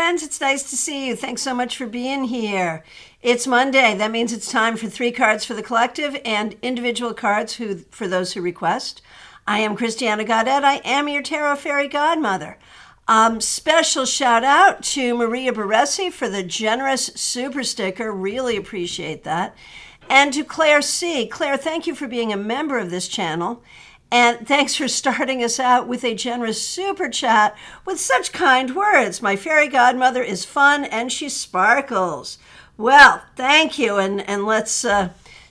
friends. It's nice to see you. Thanks so much for being here. It's Monday. That means it's time for 3 cards for the collective and individual cards for those who request. I am Christiana Gaudet. I am your Tarot Fairy Godmother. Special shout out to Maria Baresi for the generous super sticker. Really appreciate that. And to Claire C. Claire, thank you for being a member of this channel. And thanks for starting us out with a generous super chat with such kind words. My fairy godmother is fun and she sparkles. Well, thank you. And let's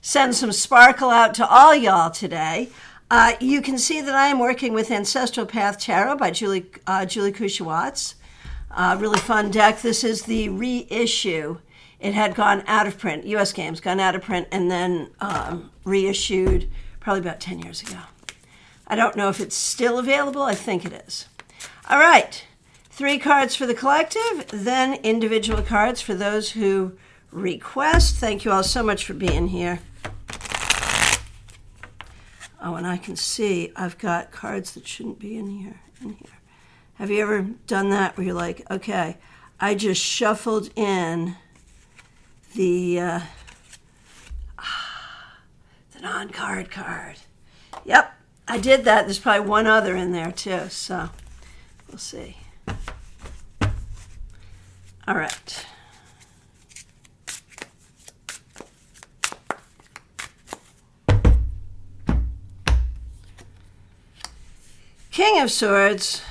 send some sparkle out to all y'all today. You can see that I am working with Ancestral Path Tarot by Julie Kushawatz. Really fun deck. This is the reissue. It had gone out of print. US Games gone out of print and then reissued probably about 10 years ago. I don't know if it's still available. I think it is. All right. 3 cards for the collective, then individual cards for those who request. Thank you all so much for being here. Oh, and I can see I've got cards that shouldn't be in here. Have you ever done that where you're like, okay, I just shuffled in the non-card card. Yep. I did that. There's probably one other in there too, so we'll see. All right. King of Swords,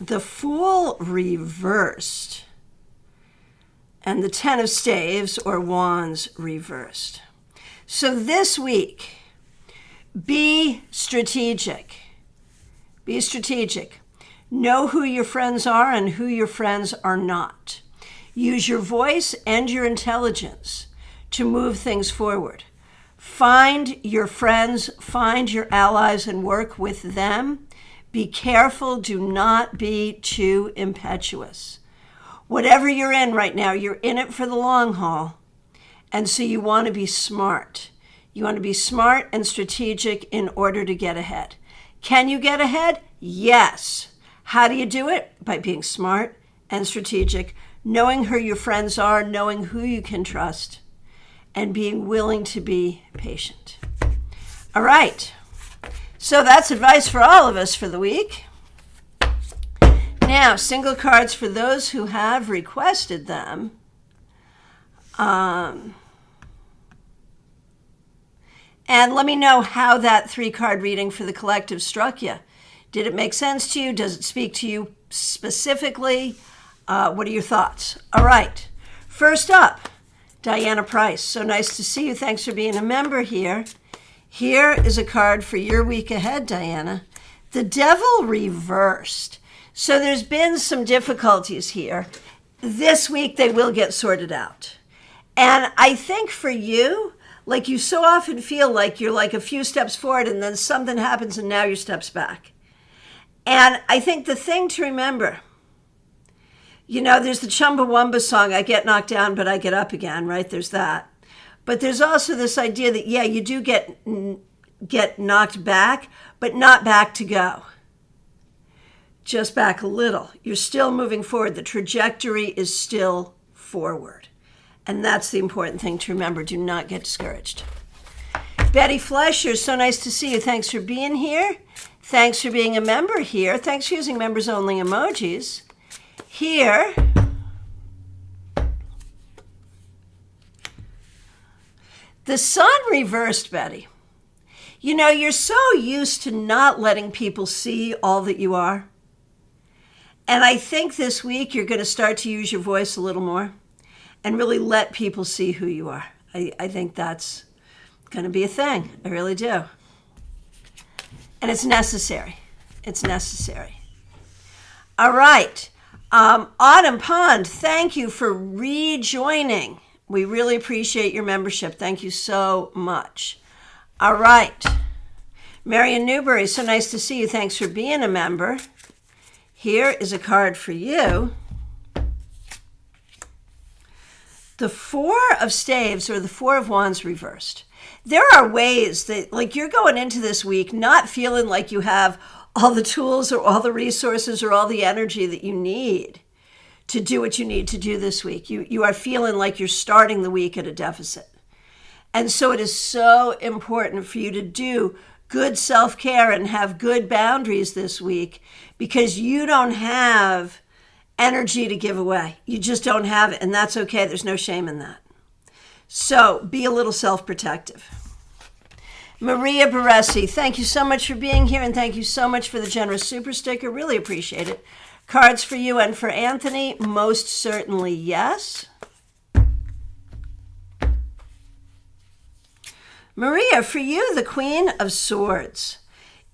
the Fool reversed, and the Ten of Staves or Wands reversed. So this week, be strategic. Be strategic. Know who your friends are and who your friends are not. Use your voice and your intelligence to move things forward. Find your friends, find your allies, and work with them. Be careful. Do not be too impetuous. Whatever you're in right now, you're in it for the long haul. And so you want to be smart. You want to be smart and strategic in order to get ahead. Can you get ahead? Yes. How do you do it? By being smart and strategic, knowing who your friends are, knowing who you can trust, and being willing to be patient. All right. So that's advice for all of us for the week. Now, single cards for those who have requested them. And let me know how that 3-card reading for the collective struck you. Did it make sense to you? Does it speak to you specifically? What are your thoughts? All right. First up, Diana Price. So nice to see you. Thanks for being a member here. Here is a card for your week ahead, Diana. The Devil reversed. So there's been some difficulties here. This week they will get sorted out. And I think for you, like you so often feel like you're like a few steps forward and then something happens and now you're steps back. And I think the thing to remember, there's the Chumbawamba song, I get knocked down, but I get up again, right? There's that. But there's also this idea that, yeah, you do get knocked back, but not back to go. Just back a little. You're still moving forward. The trajectory is still forward. And that's the important thing to remember. Do not get discouraged. Betty Fleischer, so nice to see you. Thanks for being here. Thanks for being a member here. Thanks for using members-only emojis. Here, the Sun reversed, Betty. You're so used to not letting people see all that you are. And I think this week you're going to start to use your voice a little more and really let people see who you are. I think that's going to be a thing. I really do. And it's necessary. It's necessary. All right. Autumn Pond, thank you for rejoining. We really appreciate your membership. Thank you so much. All right. Marion Newberry, so nice to see you. Thanks for being a member. Here is a card for you. The 4 of Staves or the 4 of Wands reversed. There are ways that, like, you're going into this week not feeling like you have all the tools or all the resources or all the energy that you need to do what you need to do this week. You are feeling like you're starting the week at a deficit. And so it is so important for you to do good self-care and have good boundaries this week, because you don't have energy to give away. You just don't have it, and that's okay. There's no shame in that. So be a little self-protective. Maria Baresi, thank you so much for being here, and thank you so much for the generous super sticker. Really appreciate it. Cards for you and for Anthony, most certainly yes. Maria, for you, the Queen of Swords.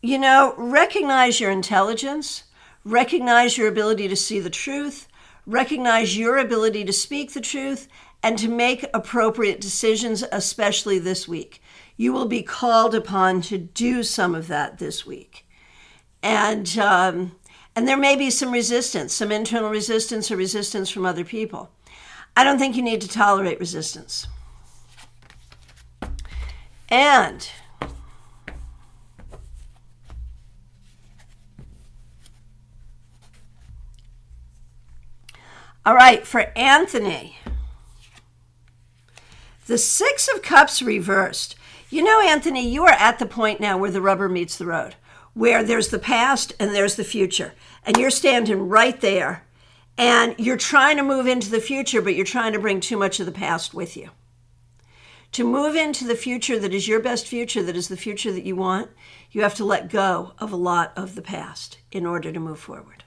You know, recognize your intelligence, recognize your ability to see the truth, recognize your ability to speak the truth, and to make appropriate decisions, especially this week. You will be called upon to do some of that this week. And there may be some resistance, some internal resistance or resistance from other people. I don't think you need to tolerate resistance. And all right, for Anthony, the Six of Cups reversed. You know, Anthony, you are at the point now where the rubber meets the road, where there's the past and there's the future. And you're standing right there, and you're trying to move into the future, but you're trying to bring too much of the past with you. To move into the future that is your best future, that is the future that you want, you have to let go of a lot of the past in order to move forward.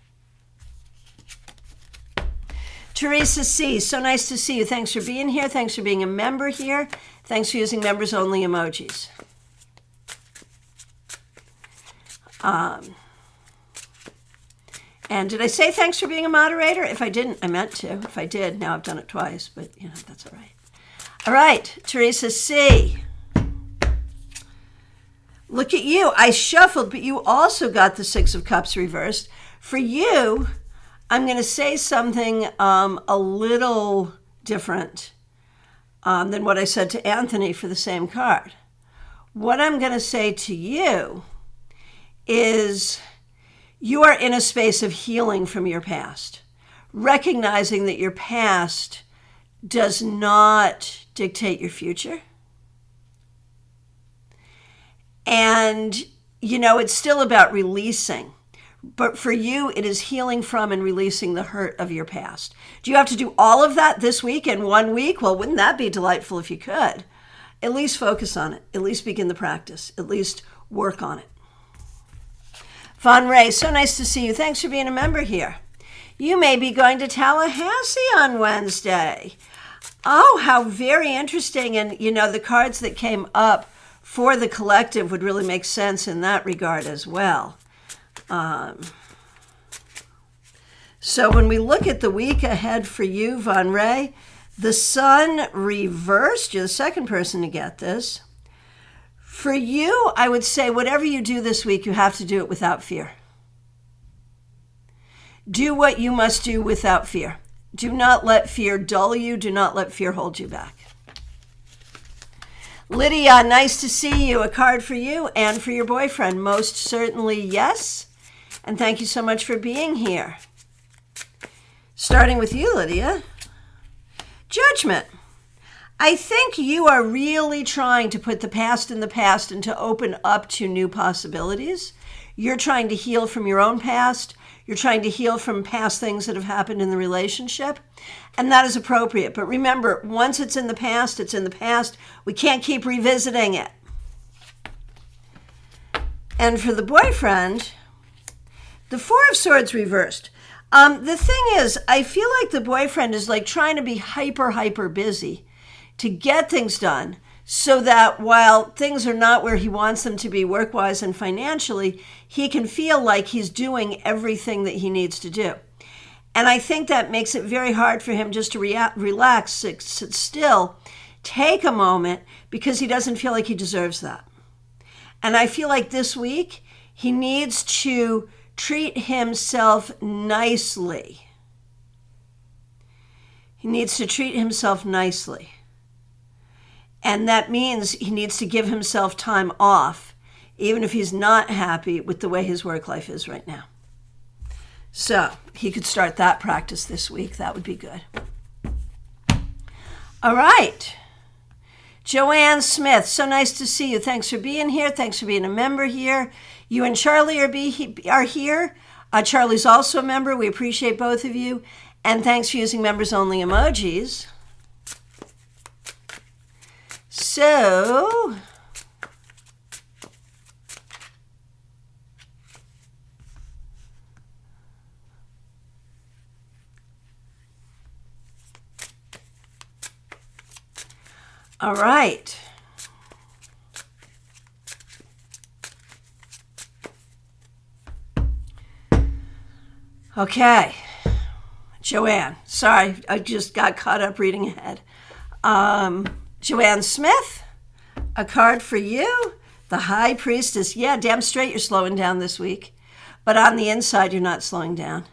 Teresa C., so nice to see you. Thanks for being here. Thanks for being a member here. Thanks for using members-only emojis. And did I say thanks for being a moderator? If I didn't, I meant to. If I did, now I've done it twice, but you know, that's all right. All right, Teresa C. Look at you. I shuffled, but you also got the Six of Cups reversed. For you, I'm going to say something a little different than what I said to Anthony for the same card. What I'm going to say to you is you are in a space of healing from your past, recognizing that your past does not dictate your future. And, you know, it's still about releasing. But for you, it is healing from and releasing the hurt of your past. Do you have to do all of that this week in 1 week? Well, wouldn't that be delightful if you could? At least focus on it. At least begin the practice. At least work on it. Von Ray, so nice to see you. Thanks for being a member here. You may be going to Tallahassee on Wednesday. Oh, how very interesting. And, you know, the cards that came up for the collective would really make sense in that regard as well. So when we look at the week ahead for you, Von Ray, the sun reversed. You're the second person to get this. For you, I would say whatever you do this week, you have to do it without fear. Do what you must do without fear. Do not let fear dull you. Do not let fear hold you back. Lydia, nice to see you. A card for you and for your boyfriend. Most certainly yes. And thank you so much for being here. Starting with you, Lydia. Judgment. I think you are really trying to put the past in the past and to open up to new possibilities. You're trying to heal from your own past. You're trying to heal from past things that have happened in the relationship. And that is appropriate. But remember, once it's in the past, it's in the past. We can't keep revisiting it. And for the boyfriend, the Four of Swords reversed. The thing is, I feel like the boyfriend is like trying to be hyper busy to get things done so that while things are not where he wants them to be work-wise and financially, he can feel like he's doing everything that he needs to do. And I think that makes it very hard for him just to relax, sit still, take a moment, because he doesn't feel like he deserves that. And I feel like this week, he needs to treat himself nicely. He needs to treat himself nicely. And that means he needs to give himself time off, even if he's not happy with the way his work life is right now. So he could start that practice this week. That would be good. All right. Joanne Smith, so nice to see you. Thanks for being here. Thanks for being a member here. You and Charlie are here. Charlie's also a member. We appreciate both of you. And thanks for using members-only emojis. So, all right. Okay. Joanne, sorry, I just got caught up reading ahead. Joanne Smith, a card for you. The High Priestess. Yeah, damn straight you're slowing down this week. But on the inside, you're not slowing down.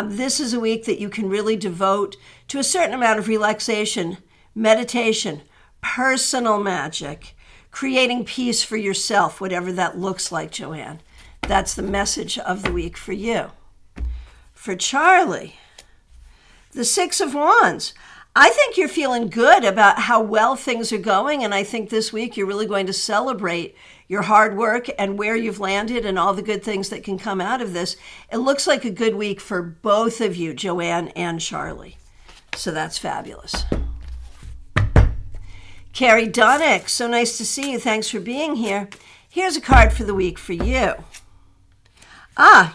This is a week that you can really devote to a certain amount of relaxation, meditation, personal magic, creating peace for yourself, whatever that looks like, Joanne. That's the message of the week for you. For Charlie, the Six of Wands. I think you're feeling good about how well things are going, and I think this week you're really going to celebrate your hard work and where you've landed and all the good things that can come out of this. It looks like a good week for both of you, Joanne and Charlie. So that's fabulous. Carrie Donick, so nice to see you. Thanks for being here. Here's a card for the week for you.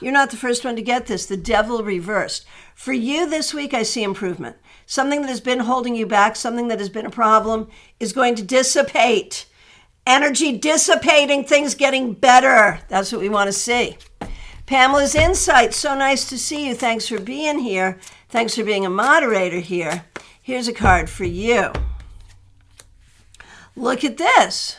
You're not the first one to get this. The Devil reversed. For you this week, I see improvement. Something that has been holding you back, something that has been a problem, is going to dissipate. Energy dissipating, things getting better. That's what we want to see. Pamela's Insight, so nice to see you. Thanks for being here. Thanks for being a moderator here. Here's a card for you. Look at this.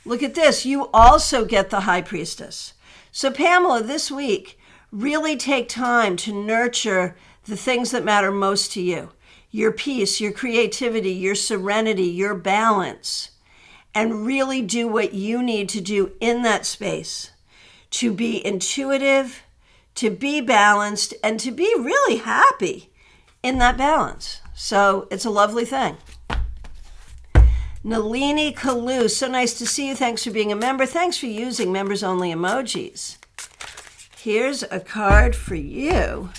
Look at this. You also get the High Priestess. So Pamela, this week, really take time to nurture the things that matter most to you. Your peace, your creativity, your serenity, your balance. And really do what you need to do in that space to be intuitive, to be balanced, and to be really happy in that balance. So it's a lovely thing. Nalini Kalu, so nice to see you. Thanks for being a member. Thanks for using members-only emojis. Here's a card for you.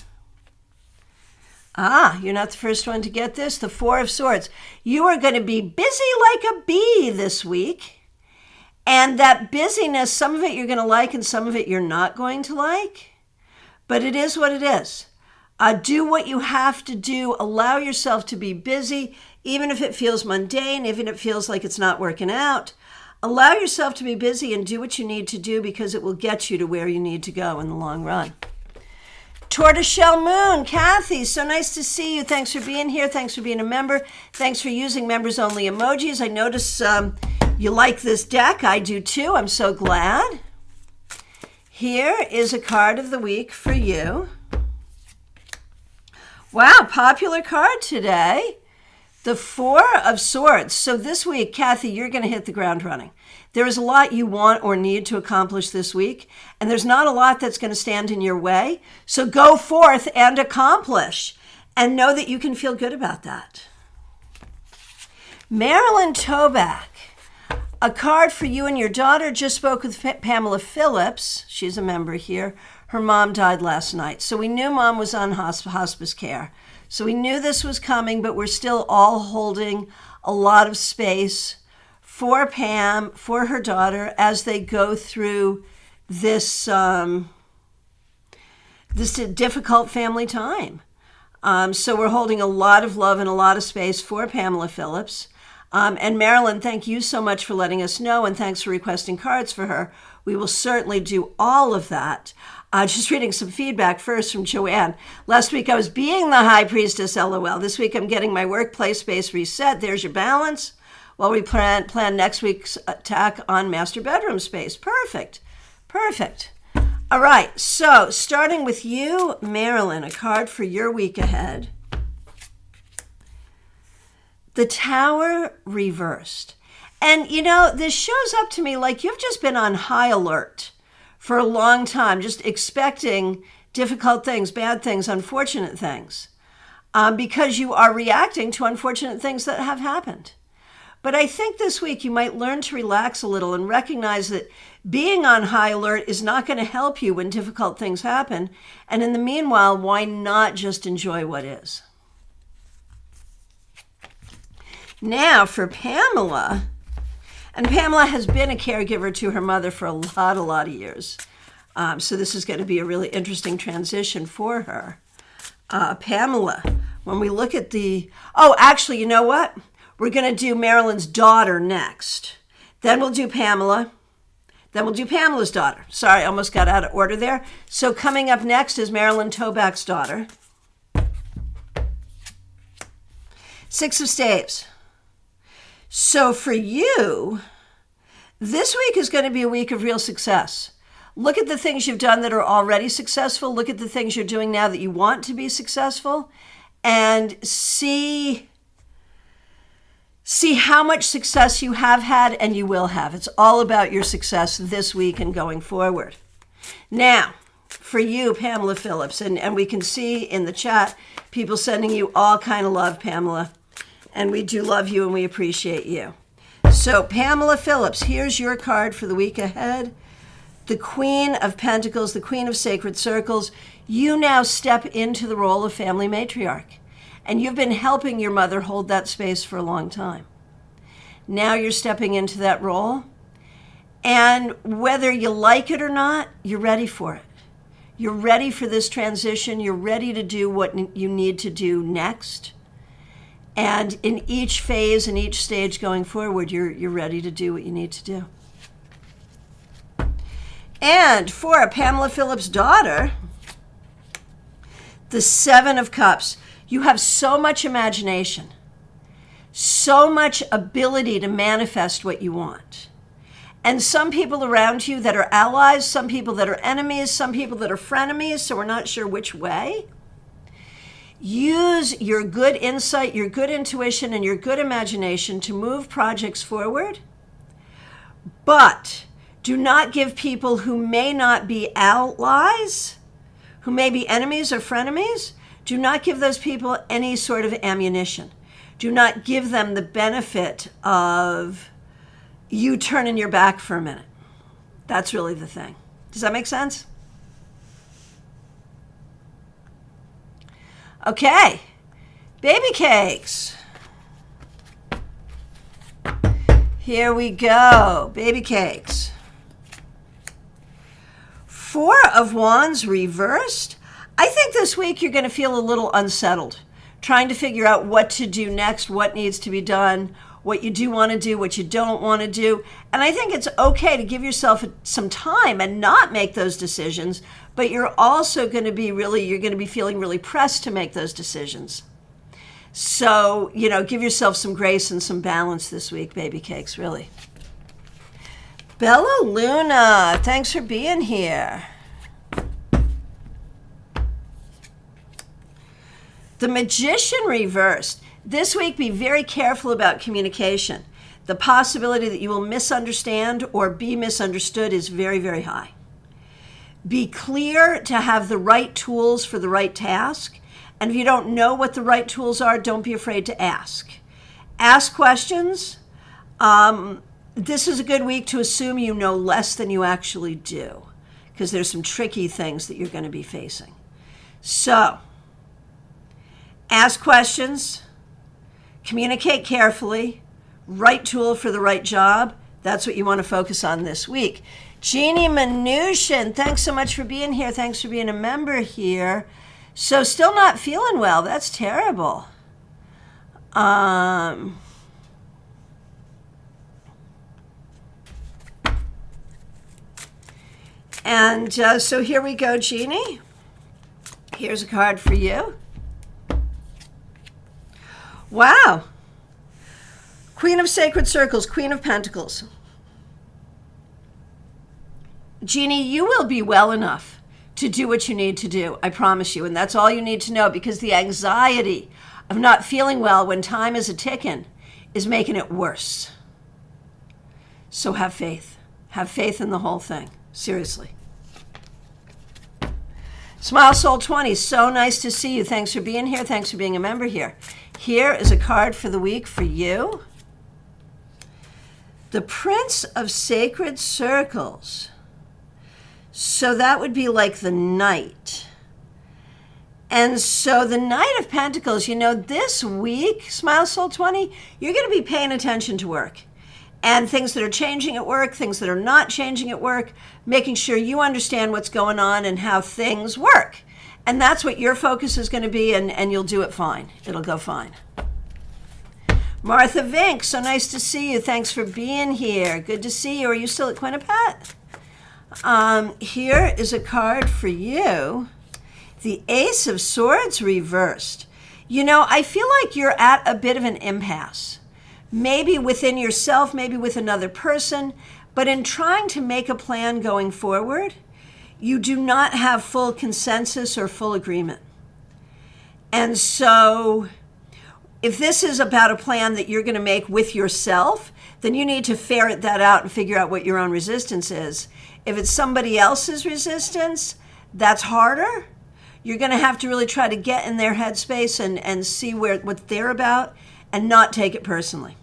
You're not the first one to get this. The Four of Swords. You are going to be busy like a bee this week. And that busyness, some of it you're going to like and some of it you're not going to like. But it is what it is. Do what you have to do. Allow yourself to be busy, even if it feels mundane, even if it feels like it's not working out. Allow yourself to be busy and do what you need to do because it will get you to where you need to go in the long run. Tortoiseshell Moon, Kathy, so nice to see you. Thanks for being here. Thanks for being a member. Thanks for using members-only emojis. I notice you like this deck. I do too. I'm so glad. Here is a card of the week for you. Wow, popular card today. The Four of Swords. So this week, Kathy, you're going to hit the ground running. There is a lot you want or need to accomplish this week, and there's not a lot that's going to stand in your way. So go forth and accomplish, and know that you can feel good about that. Marilyn Toback, a card for you and your daughter. Just spoke with Pamela Phillips. She's a member here. Her mom died last night. So we knew mom was on hospice care. So we knew this was coming, but we're still all holding a lot of space for Pam, for her daughter, as they go through this this difficult family time. So we're holding a lot of love and a lot of space for Pamela Phillips. And Marilyn, thank you so much for letting us know, and thanks for requesting cards for her. We will certainly do all of that. Just reading some feedback first from Joanne. Last week I was being the High Priestess, LOL. This week I'm getting my workplace space reset. There's your balance. While we plan next week's attack on master bedroom space. Perfect. Perfect. All right. So starting with you, Marilyn, a card for your week ahead. The Tower reversed. And, you know, this shows up to me like you've just been on high alert for a long time, just expecting difficult things, bad things, unfortunate things, because you are reacting to unfortunate things that have happened. But I think this week you might learn to relax a little and recognize that being on high alert is not going to help you when difficult things happen. And in the meanwhile, why not just enjoy what is? Now for Pamela. And Pamela has been a caregiver to her mother for a lot of years. So this is going to be a really interesting transition for her. Pamela, when we look at actually, you know what? We're going to do Marilyn's daughter next. Then we'll do Pamela. Then we'll do Pamela's daughter. Sorry, I almost got out of order there. So coming up next is Marilyn Toback's daughter. 6 of Staves. So for you, this week is going to be a week of real success. Look at the things you've done that are already successful. Look at the things you're doing now that you want to be successful. And see how much success you have had and you will have. It's all about your success this week and going forward. Now, for you, Pamela Phillips, and we can see in the chat people sending you all kind of love, Pamela. And we do love you and we appreciate you. So, Pamela Phillips, here's your card for the week ahead. The Queen of Pentacles, the Queen of Sacred Circles. You now step into the role of family matriarch. And you've been helping your mother hold that space for a long time. Now you're stepping into that role. And whether you like it or not, you're ready for it. You're ready for this transition. You're ready to do what you need to do next. And in each phase and each stage going forward, you're ready to do what you need to do. And for Pamela Phillips' daughter, the 7 of Cups. You have so much imagination, so much ability to manifest what you want. And some people around you that are allies, some people that are enemies, some people that are frenemies, so we're not sure which way. Use your good insight, your good intuition, and your good imagination to move projects forward. But do not give people who may not be allies, who may be enemies or frenemies, do not give those people any sort of ammunition. Do not give them the benefit of you turning your back for a minute. That's really the thing. Does that make sense? Okay, baby cakes. Here we go, baby cakes. 4 of Wands reversed. I think this week you're going to feel a little unsettled, trying to figure out what to do next, what needs to be done, what you do want to do, what you don't want to do. And I think it's okay to give yourself some time and not make those decisions, but you're also going to be feeling really pressed to make those decisions. So, give yourself some grace and some balance this week, baby cakes, really. Bella Luna, thanks for being here. The Magician reversed. This week, be very careful about communication. The possibility that you will misunderstand or be misunderstood is very, very high. Be clear to have the right tools for the right task. And if you don't know what the right tools are, don't be afraid to ask. Ask questions. This is a good week to assume you know less than you actually do, because there's some tricky things that you're going to be facing. So, ask questions, communicate carefully, right tool for the right job. That's what you want to focus on this week. Jeannie Mnuchin, thanks so much for being here. Thanks for being a member here. So still not feeling well. That's terrible. So here we go, Jeannie. Here's a card for you. Wow. Queen of Sacred Circles, Queen of Pentacles. Jeannie, you will be well enough to do what you need to do. I promise you. And that's all you need to know, because the anxiety of not feeling well when time is a-ticking is making it worse. So have faith. Have faith in the whole thing. Seriously. Smile Soul 20, so nice to see you. Thanks for being here. Thanks for being a member here. Here is a card for the week for you. The Prince of Sacred Circles. So that would be like the Knight. And so the Knight of Pentacles, this week, Smile Soul 20, you're going to be paying attention to work. And things that are changing at work, things that are not changing at work, making sure you understand what's going on and how things work. And that's what your focus is going to be, and you'll do it fine. It'll go fine. Martha Vink, so nice to see you. Thanks for being here. Good to see you. Are you still at Quinnipiac? Here is a card for you. The Ace of Swords reversed. I feel like you're at a bit of an impasse. Maybe within yourself, maybe with another person, but in trying to make a plan going forward, you do not have full consensus or full agreement. And so if this is about a plan that you're going to make with yourself, then you need to ferret that out and figure out what your own resistance is. If it's somebody else's resistance, that's harder. You're going to have to really try to get in their headspace and see what they're about and not take it personally.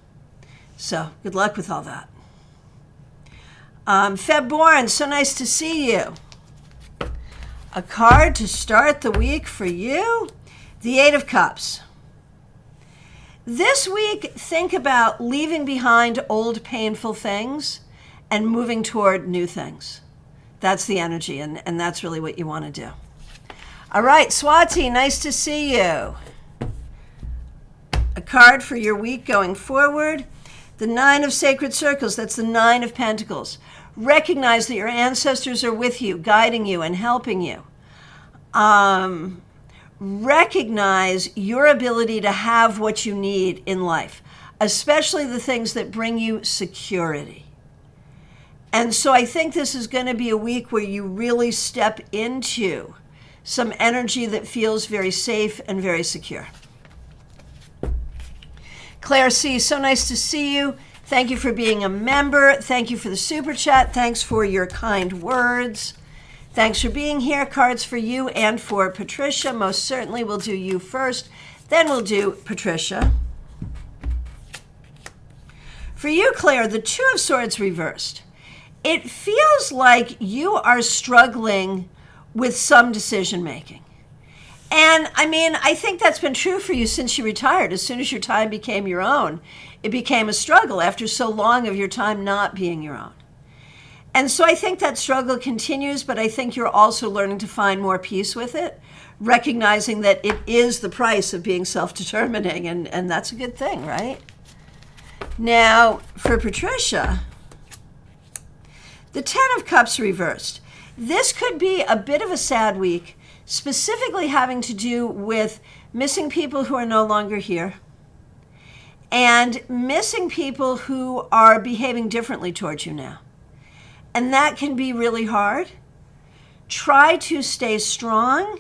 So good luck with all that. Feb Born, so nice to see you. A card to start the week for you, the Eight of Cups. This week, think about leaving behind old painful things and moving toward new things. That's the energy, and that's really what you want to do. All right, Swati, nice to see you. A card for your week going forward, the Nine of Sacred Circles. That's the Nine of Pentacles. Recognize that your ancestors are with you, guiding you and helping you. Recognize your ability to have what you need in life, especially the things that bring you security. And so I think this is going to be a week where you really step into some energy that feels very safe and very secure. Claire C., so nice to see you. Thank you for being a member. Thank you for the super chat. Thanks for your kind words. Thanks for being here. Cards for you and for Patricia. Most certainly we'll do you first, then we'll do Patricia. For you, Claire, the Two of Swords reversed. It feels like you are struggling with some decision making. And I think that's been true for you since you retired. As soon as your time became your own, it became a struggle after so long of your time not being your own. And so I think that struggle continues, but I think you're also learning to find more peace with it, recognizing that it is the price of being self-determining, and that's a good thing, right? Now, for Patricia, the Ten of Cups reversed. This could be a bit of a sad week, specifically having to do with missing people who are no longer here and missing people who are behaving differently towards you now. And that can be really hard. Try to stay strong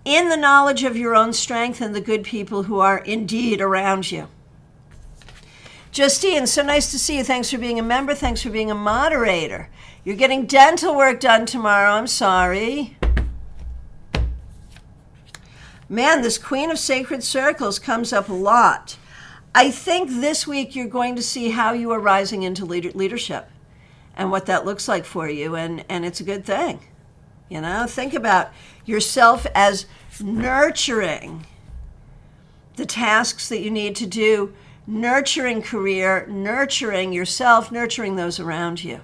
in the knowledge of your own strength and the good people who are indeed around you. Justine, so nice to see you. Thanks for being a member. Thanks for being a moderator. You're getting dental work done tomorrow. I'm sorry. Man, this Queen of Sacred Circles comes up a lot. I think this week you're going to see how you are rising into leadership and what that looks like for you, and it's a good thing. Think about yourself as nurturing the tasks that you need to do, nurturing career, nurturing yourself, nurturing those around you.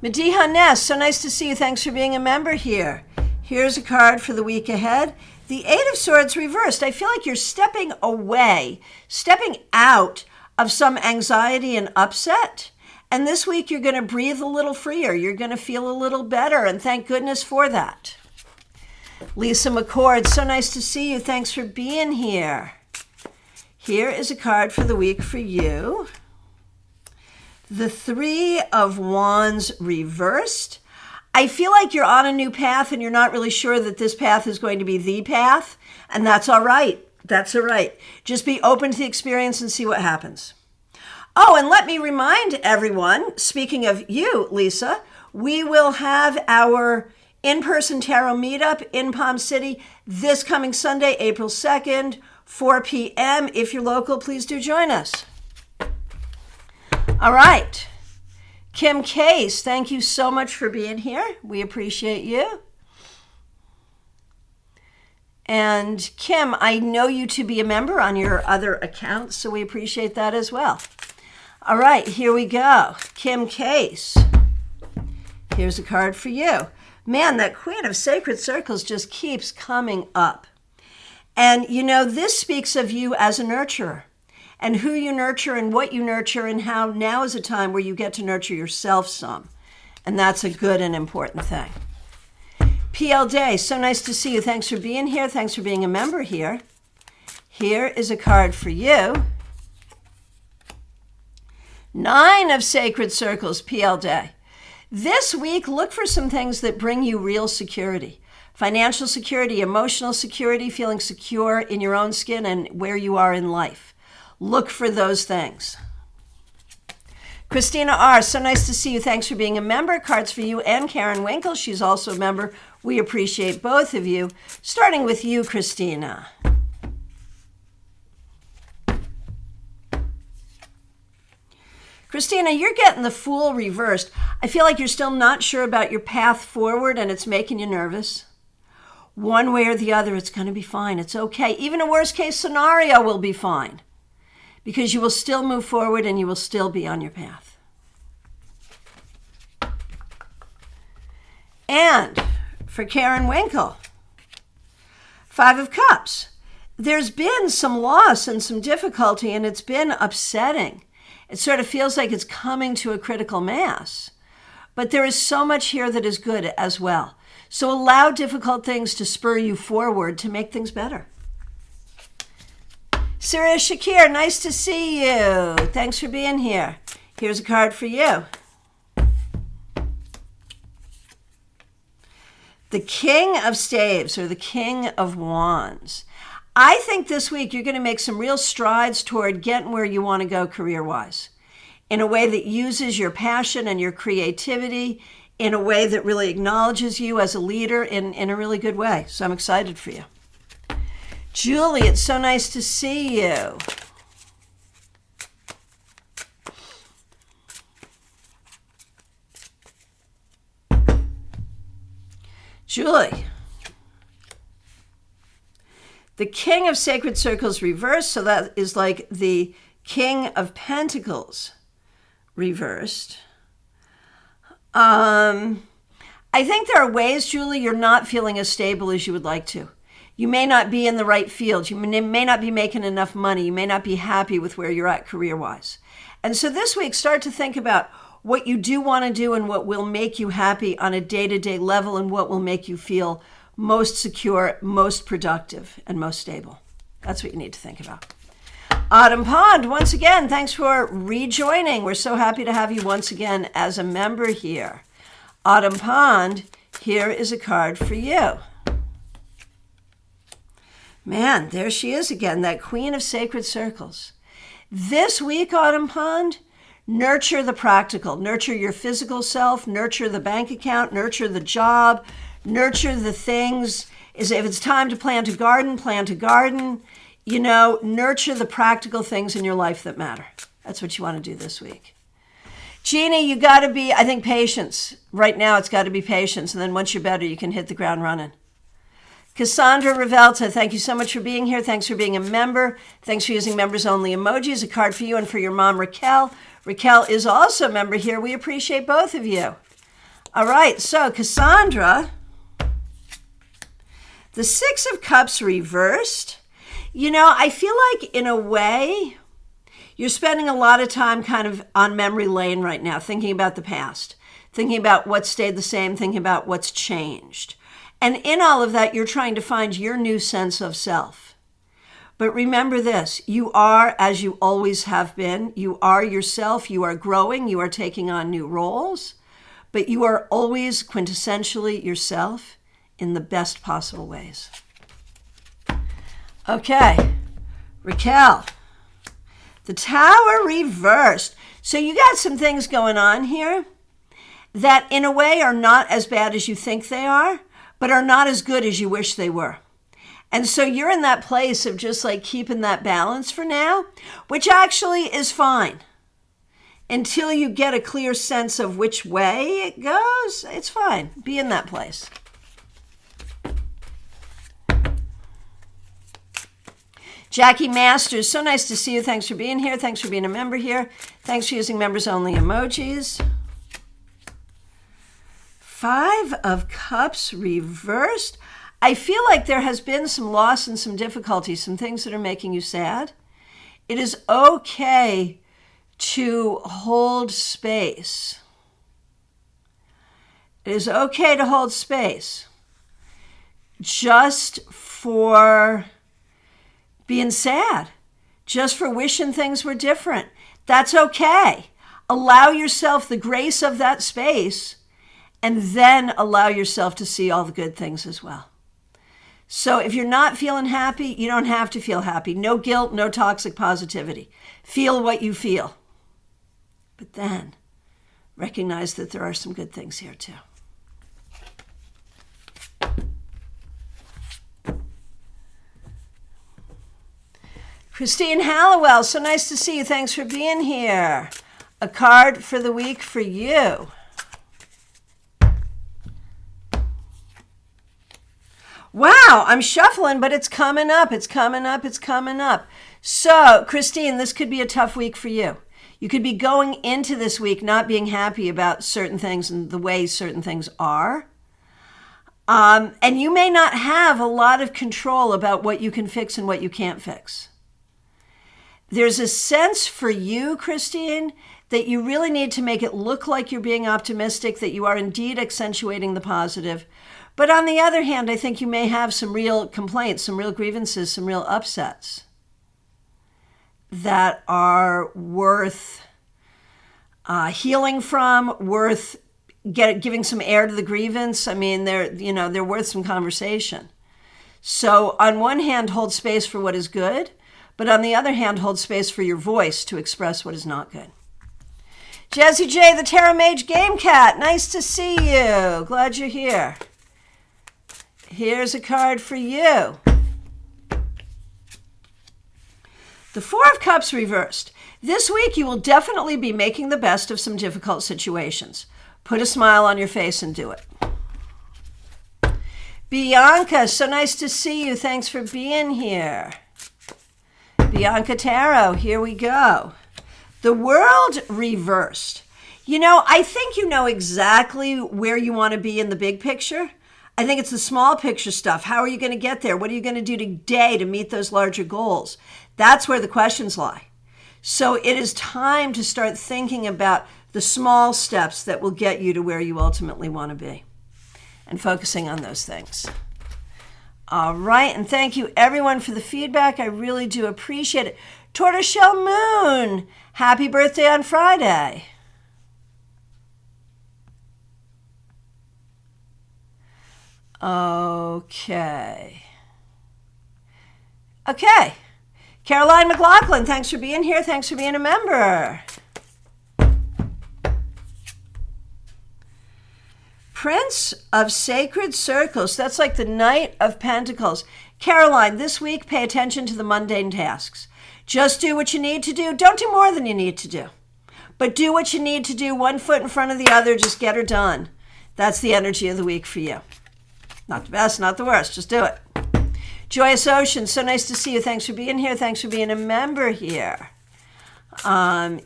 Mediha Ness, so nice to see you. Thanks for being a member here. Here's a card for the week ahead. The Eight of Swords reversed. I feel like you're stepping away, stepping out of some anxiety and upset. And this week you're going to breathe a little freer. You're going to feel a little better, and thank goodness for that. Lisa McCord, so nice to see you. Thanks for being here. Here is a card for the week for you. The Three of Wands reversed. I feel like you're on a new path and you're not really sure that this path is going to be the path, and that's all right. That's all right. Just be open to the experience and see what happens. Oh, and let me remind everyone, speaking of you, Lisa, We will have our in-person tarot meetup in Palm City this coming Sunday, April 2nd, 4 p.m. If you're local, please do join us. All right. Kim Case, thank you so much for being here. We appreciate you. And Kim, I know you to be a member on your other accounts, so we appreciate that as well. All right, here we go. Kim Case. Here's a card for you. Man, that Queen of Sacred Circles just keeps coming up. And you know, this speaks of you as a nurturer and who you nurture and what you nurture and how now is a time where you get to nurture yourself some. And that's a good and important thing. PL Day, so nice to see you. Thanks for being here. Thanks for being a member here. Here is a card for you. 9 of Sacred Circles, PL Day. This week, look for some things that bring you real security. Financial security, emotional security, feeling secure in your own skin and where you are in life. Look for those things. Christina R., so nice to see you. Thanks for being a member. Cards for you and Karen Winkle. She's also a member. We appreciate both of you. Starting with you, Christina. Christina, you're getting the Fool reversed. I feel like you're still not sure about your path forward and it's making you nervous. One way or the other, it's going to be fine. It's okay. Even a worst case scenario will be fine because you will still move forward and you will still be on your path. And for Karen Winkle, 5 of Cups. There's been some loss and some difficulty and it's been upsetting. It sort of feels like it's coming to a critical mass. But there is so much here that is good as well. So allow difficult things to spur you forward to make things better. Sirius Shakir, nice to see you. Thanks for being here. Here's a card for you. The King of Staves, or the King of Wands. I think this week you're going to make some real strides toward getting where you want to go career-wise, in a way that uses your passion and your creativity, in a way that really acknowledges you as a leader in a really good way. So I'm excited for you. Julie, it's so nice to see you. Julie. The King of Sacred Circles reversed, so that is like the King of Pentacles reversed. I think there are ways, Julie, you're not feeling as stable as you would like to. You may not be in the right field. You may not be making enough money. You may not be happy with where you're at career-wise. And so this week, start to think about what you do want to do and what will make you happy on a day-to-day level and what will make you feel most secure, most productive, and most stable. That's what you need to think about. Autumn Pond, once again, thanks for rejoining. We're so happy to have you once again as a member here. Autumn Pond, here is a card for you. Man, there she is again, that Queen of Sacred Circles. This week, Autumn Pond, nurture the practical. Nurture your physical self, nurture the bank account, nurture the job, nurture the things. If it's time to plant a garden, plant a garden. You know, nurture the practical things in your life that matter. That's what you want to do this week. Jeannie, you got to be, I think, patience. Right now, it's got to be patience. And then once you're better, you can hit the ground running. Cassandra Revelta, thank you so much for being here. Thanks for being a member. Thanks for using members-only emojis. A card for you and for your mom, Raquel. Raquel is also a member here. We appreciate both of you. All right, so Cassandra, the 6 of Cups reversed. You know, I feel like in a way, you're spending a lot of time kind of on memory lane right now, thinking about the past, thinking about what stayed the same, thinking about what's changed. And in all of that, you're trying to find your new sense of self. But remember this, you are as you always have been. You are yourself. You are growing. You are taking on new roles. But you are always quintessentially yourself in the best possible ways. Okay, Raquel, the Tower reversed. So you got some things going on here that in a way are not as bad as you think they are, but are not as good as you wish they were. And so you're in that place of just like keeping that balance for now, which actually is fine. Until you get a clear sense of which way it goes, it's fine. Be in that place. Jackie Masters, so nice to see you. Thanks for being here. Thanks for being a member here. Thanks for using members only emojis. 5 of Cups reversed. I feel like there has been some loss and some difficulty, some things that are making you sad. It is okay to hold space. It is okay to hold space just for being sad, just for wishing things were different. That's okay. Allow yourself the grace of that space and then allow yourself to see all the good things as well. So if you're not feeling happy, you don't have to feel happy. No guilt, no toxic positivity. Feel what you feel. But then recognize that there are some good things here too. Christine Hallowell, so nice to see you. Thanks for being here. A card for the week for you. Wow, I'm shuffling, but it's coming up. It's coming up. It's coming up. So, Christine, this could be a tough week for you. You could be going into this week not being happy about certain things and the way certain things are. And you may not have a lot of control about what you can fix and what you can't fix. There's a sense for you, Christine, that you really need to make it look like you're being optimistic, that you are indeed accentuating the positive. But on the other hand, I think you may have some real complaints, some real grievances, some real upsets that are worth healing from, worth giving some air to the grievance. I mean, they're worth some conversation. So on one hand, hold space for what is good, but on the other hand, hold space for your voice to express what is not good. Jazzy J, the Tarot Mage Game Cat, nice to see you. Glad you're here. Here's a card for you. The 4 of Cups reversed. This week, you will definitely be making the best of some difficult situations. Put a smile on your face and do it. Bianca, so nice to see you. Thanks for being here. Bianca Tarot, here we go. The World reversed. You know, I think you know exactly where you want to be in the big picture. I think it's the small picture stuff. How are you going to get there? What are you going to do today to meet those larger goals? That's where the questions lie. So it is time to start thinking about the small steps that will get you to where you ultimately want to be and focusing on those things. All right, and thank you everyone for the feedback. I really do appreciate it. Tortoiseshell Moon, happy birthday on Friday. Okay. Caroline McLaughlin, thanks for being here. Thanks for being a member. Prince of Sacred Circles. That's like the Knight of Pentacles. Caroline, this week, pay attention to the mundane tasks. Just do what you need to do. Don't do more than you need to do. But do what you need to do, one foot in front of the other. Just get her done. That's the energy of the week for you. Not the best, not the worst. Just do it. Joyous Ocean, so nice to see you. Thanks for being here. Thanks for being a member here.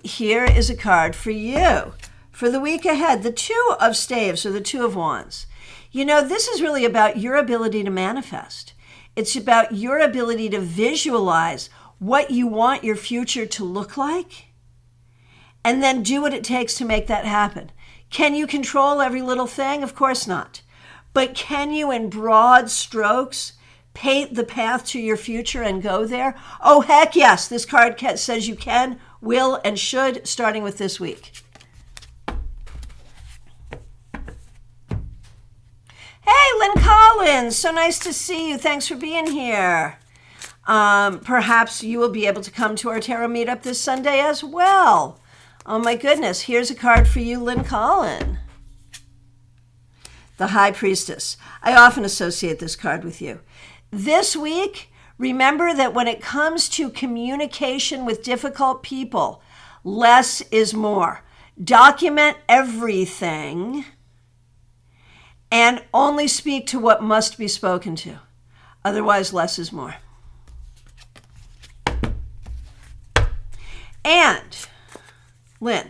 Here is a card for you. For the week ahead, the 2 of Staves or the 2 of Wands. You know, this is really about your ability to manifest. It's about your ability to visualize what you want your future to look like and then do what it takes to make that happen. Can you control every little thing? Of course not. But can you, in broad strokes, paint the path to your future and go there? Oh, heck yes. This card says you can, will, and should, starting with this week. Hey, Lynn Collins, so nice to see you. Thanks for being here. Perhaps you will be able to come to our tarot meetup this Sunday as well. Oh my goodness, here's a card for you, Lynn Collins. the High Priestess. I often associate this card with you. This week, remember that when it comes to communication with difficult people, less is more. Document everything and only speak to what must be spoken to. Otherwise, less is more. And, Lynn,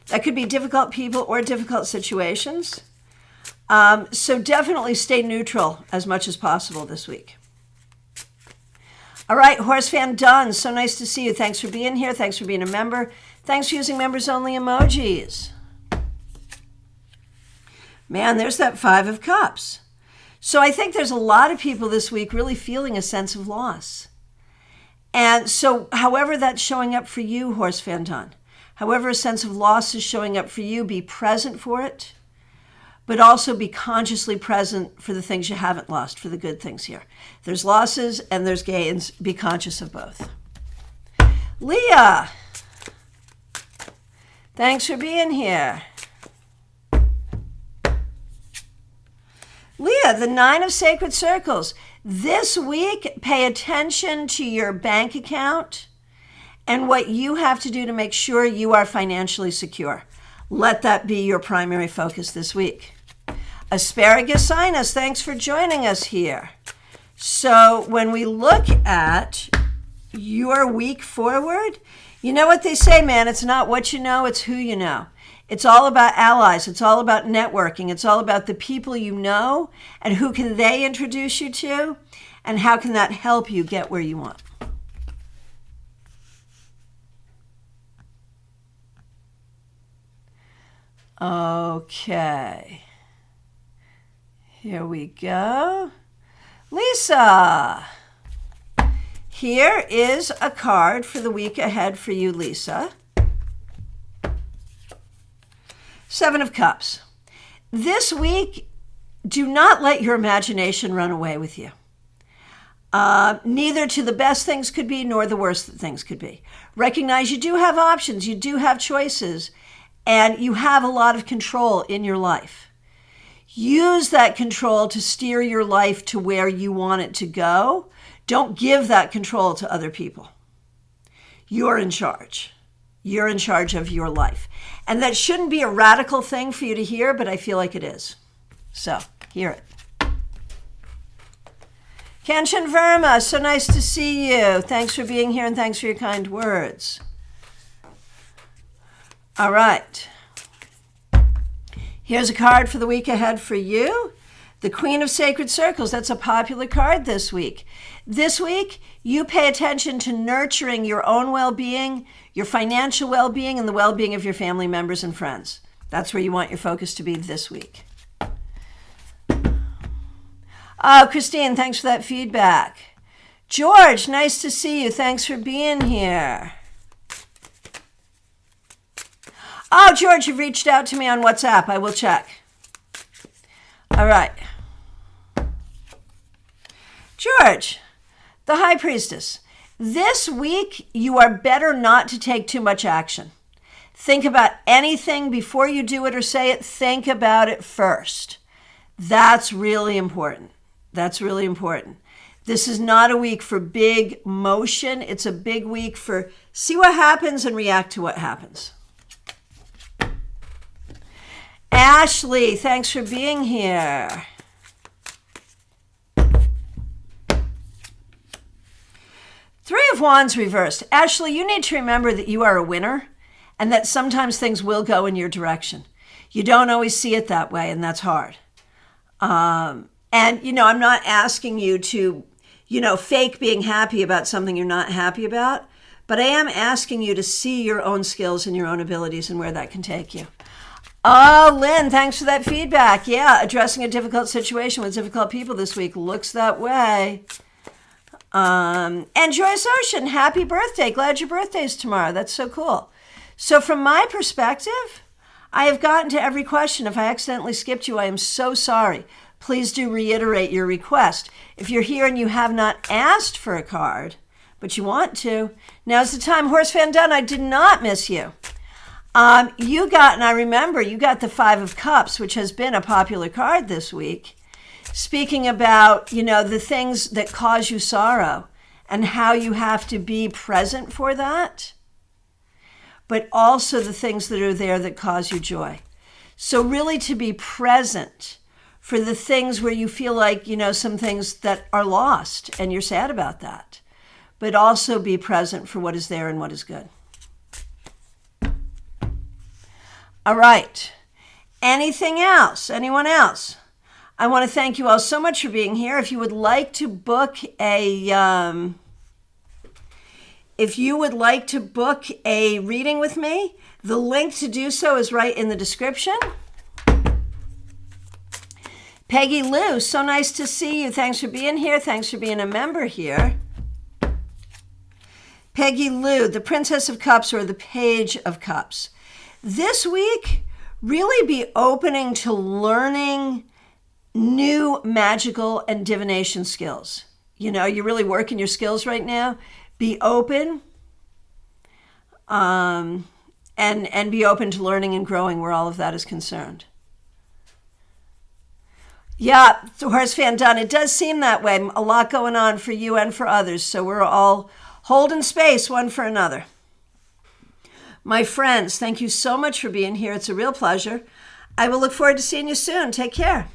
that could be difficult people or difficult situations. So definitely stay neutral as much as possible this week. All right, Horse Fan Dunn, so nice to see you. Thanks for being here. Thanks for being a member. Thanks for using members-only emojis. Man, there's that 5 of Cups. So I think there's a lot of people this week really feeling a sense of loss. And so however that's showing up for you, Horse Fan Dunn, however a sense of loss is showing up for you, be present for it, but also be consciously present for the things you haven't lost, for the good things here. There's losses and there's gains. Be conscious of both. Leah, thanks for being here. Leah, the 9 of Sacred Circles. This week, pay attention to your bank account and what you have to do to make sure you are financially secure. Let that be your primary focus this week. Asparagus Sinus, thanks for joining us here. So when we look at your week forward, you know what they say, man, it's not what you know, it's who you know. It's all about allies. It's all about networking. It's all about the people you know and who can they introduce you to and how can that help you get where you want. Okay. Here we go. Lisa. Here is a card for the week ahead for you, Lisa. 7 of Cups. This week, do not let your imagination run away with you. Neither to the best things could be, nor the worst things could be. Recognize you do have options, you do have choices, and you have a lot of control in your life. Use that control to steer your life to where you want it to go. Don't give that control to other people. You're in charge. You're in charge of your life. And that shouldn't be a radical thing for you to hear, but I feel like it is. So, hear it. Kanchan Verma, so nice to see you. Thanks for being here and thanks for your kind words. All right. Here's a card for the week ahead for you. The Queen of Sacred Circles. That's a popular card this week. This week, you pay attention to nurturing your own well-being, your financial well-being, and the well-being of your family members and friends. That's where you want your focus to be this week. Oh, Christine, thanks for that feedback. George, nice to see you. Thanks for being here. Oh, George, you've reached out to me on WhatsApp. I will check. All right. George, the High Priestess. This week, you are better not to take too much action. Think about anything before you do it or say it. Think about it first. That's really important. That's really important. This is not a week for big motion. It's a big week for see what happens and react to what happens. Ashley, thanks for being here. Three of Wands reversed. Ashley, you need to remember that you are a winner and that sometimes things will go in your direction. You don't always see it that way, and that's hard. And, I'm not asking you to, fake being happy about something you're not happy about, but I am asking you to see your own skills and your own abilities and where that can take you. Oh, Lynn, thanks for that feedback. Yeah, addressing a difficult situation with difficult people this week looks that way. And Joyce Ocean, happy birthday. Glad your birthday is tomorrow. That's so cool. So from my perspective, I have gotten to every question. If I accidentally skipped you, I am so sorry. Please do reiterate your request. If you're here and you have not asked for a card, but you want to, now's the time. Horse Fan Dunn, I did not miss you. And I remember you got the Five of Cups, which has been a popular card this week, speaking about, the things that cause you sorrow and how you have to be present for that, but also the things that are there that cause you joy. So really to be present for the things where you feel like, some things that are lost and you're sad about that, but also be present for what is there and what is good. All right. Anything else? Anyone else? I want to thank you all so much for being here. If you would like to book a reading with me, the link to do so is right in the description. Peggy Lou, so nice to see you. Thanks for being here. Thanks for being a member here. Peggy Lou, the Princess of Cups or the Page of Cups. This week, really be opening to learning new magical and divination skills. You're really working your skills right now. Be open and be open to learning and growing where all of that is concerned. Yeah, Horace Van Dunn, it does seem that way. A lot going on for you and for others. So we're all holding space one for another. My friends, thank you so much for being here. It's a real pleasure. I will look forward to seeing you soon. Take care.